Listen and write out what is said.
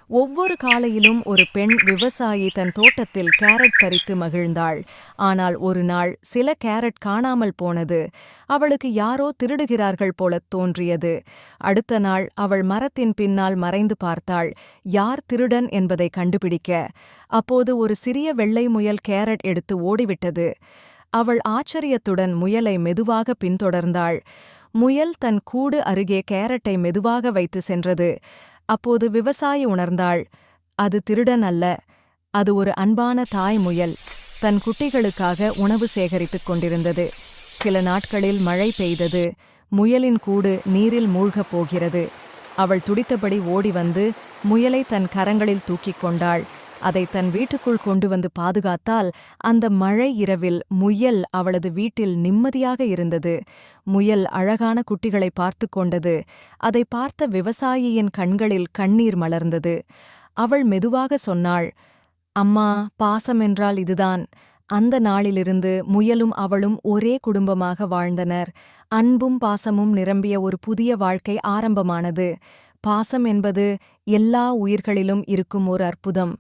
ஒவ்வொரு காலையிலும் ஒரு பெண் விவசாயி தன் தோட்டத்தில் கேரட் பறித்து மகிழ்ந்தாள். ஆனால் ஒரு நாள் சில கேரட் காணாமல் போனது. அவளுக்கு யாரோ திருடுகிறார்கள் போலத் தோன்றியது. அடுத்த நாள் அவள் மரத்தின் பின்னால் மறைந்து பார்த்தாள், யார் திருடன் என்பதை கண்டுபிடிக்க. அப்போது ஒரு சிறிய வெள்ளை முயல் கேரட் எடுத்து ஓடிவிட்டது. அவள் ஆச்சரியத்துடன் முயலை மெதுவாக பின்தொடர்ந்தாள். முயல் தன் கூடு அருகே கேரட்டை மெதுவாக வைத்து சென்றது. அப்போது விவசாயி உணர்ந்தாள், அது திருடன் அல்ல, அது ஒரு அன்பான தாய் முயல். தன் குட்டிகளுக்காக உணவு சேகரித்துக் கொண்டிருந்தது. சில நாட்களில் மழை பெய்தது. முயலின் கூடு நீரில் மூழ்கப் போகிறது. அவள் துடித்தபடி ஓடி வந்து முயலை தன் கரங்களில் தூக்கிக் கொண்டாள். அதை தன் வீட்டுக்குள் கொண்டு வந்து பாதுகாத்தால் அந்த மழை இரவில் முயல் அவளது வீட்டில் நிம்மதியாக இருந்தது. முயல் அழகான குட்டிகளை பார்த்து கொண்டது. அதை பார்த்த விவசாயியின் கண்களில் கண்ணீர் மலர்ந்தது. அவள் மெதுவாக சொன்னாள், அம்மா, பாசம் என்றால் இதுதான். அந்த நாளிலிருந்து முயலும் அவளும் ஒரே குடும்பமாக வாழ்ந்தனர். அன்பும் பாசமும் நிரம்பிய ஒரு புதிய வாழ்க்கை ஆரம்பமானது. பாசம் என்பது எல்லா உயிர்களிலும் இருக்கும் ஒரு அற்புதம்.